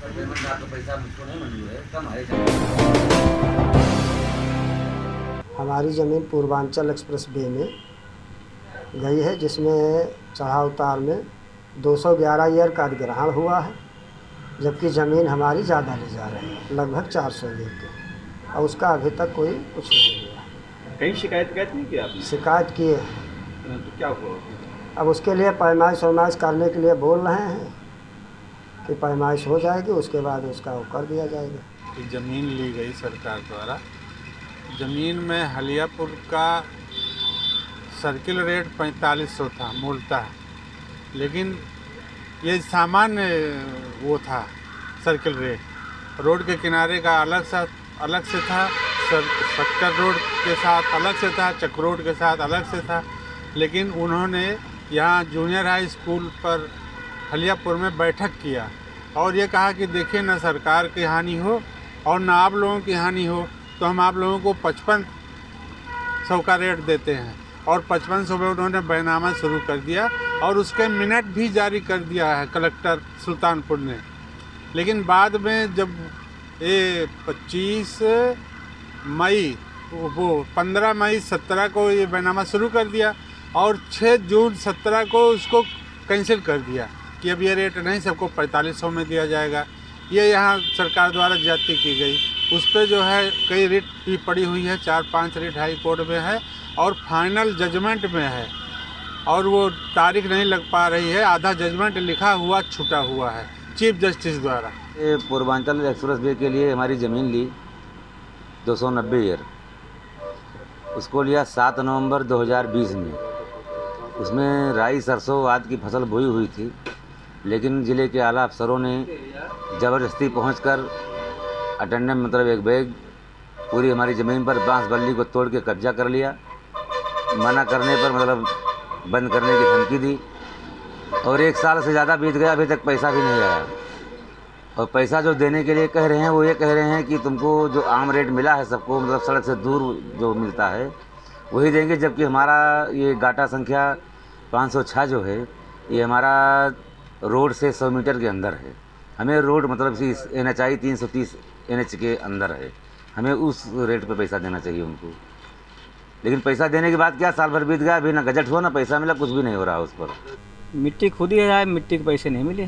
Payment आपका पैसा मुझको नहीं मंजूर है, कम है। हमारी ज़मीन पूर्वांचल एक्सप्रेस वे में गई है, जिसमें चढ़ाव उतार में 211 ईयर का अधिग्रहण हुआ है, जबकि ज़मीन हमारी ज़्यादा ले जा रही है, लगभग 400 ईयर की, और उसका अभी तक कोई कुछ नहीं हुआ। कहीं शिकायत नहीं की आपने? शिकायत किए, तो क्या हुआ? अब उसके लिए पैमाइश वैमाइश करने के लिए बोल रहे हैं कि पैमाइश हो जाएगी, उसके बाद उसका वो कर दिया जाएगा। ज़मीन ली गई सरकार द्वारा। ज़मीन में हलियापुर का सर्किल रेट 4500 था मूलतः, लेकिन ये सामान्य वो था सर्किल रेट। रोड के किनारे का अलग से था, सेक्टर रोड के साथ अलग से था, चक रोड के साथ अलग से था। लेकिन उन्होंने यहाँ जूनियर हाई स्कूल पर हलियापुर में बैठक किया और ये कहा कि देखिए ना सरकार की हानि हो और ना आप लोगों की हानि हो, तो हम आप लोगों को 5500 का रेट देते हैं। और 5500 में उन्होंने बैनामा शुरू कर दिया और उसके मिनट भी जारी कर दिया है कलेक्टर सुल्तानपुर ने। लेकिन बाद में जब ये 25 मई वो 15 मई 17 को ये बैनामा शुरू कर दिया और 6 जून 17 को उसको कैंसिल कर दिया कि अब ये रेट नहीं, सबको 4500 में दिया जाएगा। ये यहाँ सरकार द्वारा ज्यादती की गई। उस पर जो है कई रिट भी पड़ी हुई है, 4-5 रिट हाई कोर्ट में है और फाइनल जजमेंट में है और वो तारीख नहीं लग पा रही है। आधा जजमेंट लिखा हुआ छूटा हुआ है चीफ जस्टिस द्वारा। ये पूर्वांचल एक्सप्रेस वे के लिए हमारी ज़मीन ली 290 ईयर, उसको लिया 7 नवंबर 2020 में। उसमें राई सरसों आदि की फसल बोई हुई थी, लेकिन ज़िले के आला अफसरों ने ज़बरदस्ती पहुंचकर अटेंडेंट मतलब एक बैग पूरी हमारी ज़मीन पर बांस बल्ली को तोड़ के कब्जा कर लिया। मना करने पर मतलब बंद करने की धमकी दी और 1 साल से ज़्यादा बीत गया, अभी तक पैसा भी नहीं आया। और पैसा जो देने के लिए कह रहे हैं वो ये कह रहे हैं कि तुमको जो आम रेट मिला है सबको, मतलब सड़क से दूर जो मिलता है वही देंगे, जबकि हमारा ये गाटा संख्या 506 जो है ये हमारा रोड से 100 मीटर के अंदर है। हमें रोड मतलब इस NHI 330 NH के अंदर है, हमें उस रेट पे पैसा देना चाहिए उनको। लेकिन पैसा देने के बाद क्या, साल भर बीत गया, अभी ना गजट हुआ ना पैसा मिला, कुछ भी नहीं हो रहा उस पर। मिट्टी खोदी है, मिट्टी के पैसे नहीं मिले।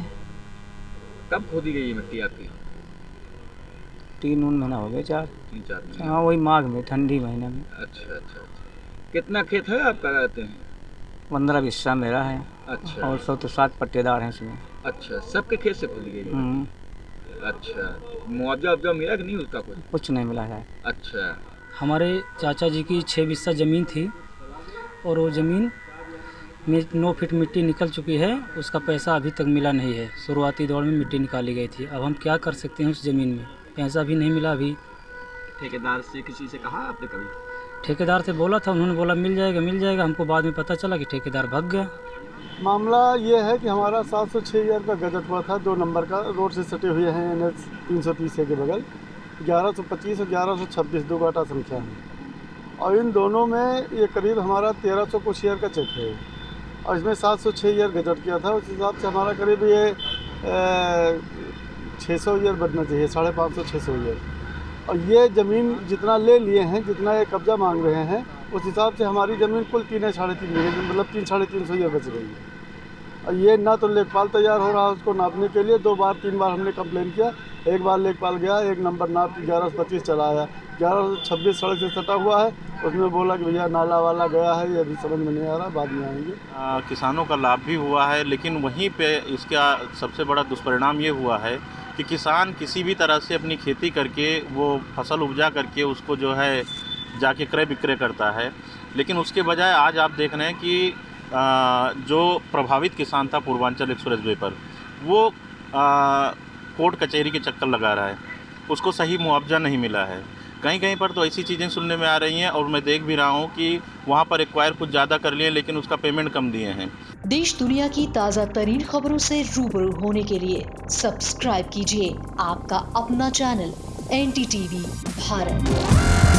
कब खोदी गई ये मिट्टी आपकी? 3 महीना हो गए, 4 3-4 महीने। हाँ, वही माघ में, ठंडी महीने में। अच्छा। कितना खेत है आपका रहते हैं? 15 बिस्सा मेरा है। अच्छा। और 100 तो 7 पट्टेदार हैं इसमें। अच्छा, सबके खेत से खोदी गई? अच्छा, मुआवजा मिला कि नहीं उसका? कुछ नहीं मिला है। अच्छा। हमारे चाचा जी की 6 बिस्सा ज़मीन थी और वो ज़मीन में 9 फीट मिट्टी निकल चुकी है, उसका पैसा अभी तक मिला नहीं है। शुरुआती दौर में मिट्टी निकाली गई थी, अब हम क्या कर सकते हैं उस ज़मीन में, पैसा भी नहीं मिला अभी। ठेकेदार से किसी से कहा आपने कभी? ठेकेदार से बोला था, उन्होंने बोला मिल जाएगा। हमको बाद में पता चला कि ठेकेदार भाग गया। मामला ये है कि हमारा 706 ईयर का गजट हुआ था, 2 नंबर का, रोड से सटे हुए हैं NH 330 के बगल। 1125 और 1126 दो गाटा संख्या है और इन दोनों में ये करीब हमारा 1300 कुछ ईयर का चेक है और इसमें 706 ईयर गजट किया था। उस हिसाब से हमारा करीब ये 600 ईयर बनना चाहिए, 550-600 ईयर। और ये ज़मीन जितना ले लिए हैं, जितना ये कब्जा मांग रहे हैं, उस हिसाब से हमारी ज़मीन कुल 3-3.5 बीघे, मतलब 3-350 ईयर बच रही है। और ये ना तो लेखपाल तैयार हो रहा है उसको नापने के लिए। 2-3 बार हमने कंप्लेन किया, एक बार लेखपाल गया, 1 नंबर नाप 1125 चला आया, 1126 सड़क से सटा हुआ है, उसमें बोला कि भैया नाला वाला गया है, ये अभी समझ में नहीं आ रहा, बाद में आएंगे। किसानों का लाभ भी हुआ है, लेकिन वहीं पे इसका सबसे बड़ा दुष्परिणाम ये हुआ है कि किसान किसी भी तरह से अपनी खेती करके वो फसल उपजा करके उसको जो है जाके क्रय विक्रय करता है, लेकिन उसके बजाय आज आप देख रहे हैं कि जो प्रभावित किसान था पूर्वांचल एक्सप्रेस वे पर, वो कोर्ट कचहरी के चक्कर लगा रहा है, उसको सही मुआवजा नहीं मिला है। कहीं कहीं पर तो ऐसी चीज़ें सुनने में आ रही हैं और मैं देख भी रहा हूँ कि वहाँ पर एक्वायर कुछ ज़्यादा कर लिए लेकिन उसका पेमेंट कम दिए हैं। देश दुनिया की ताज़ा तरीन खबरों से रूबरू होने के लिए सब्सक्राइब कीजिए आपका अपना चैनल NDTV भारत।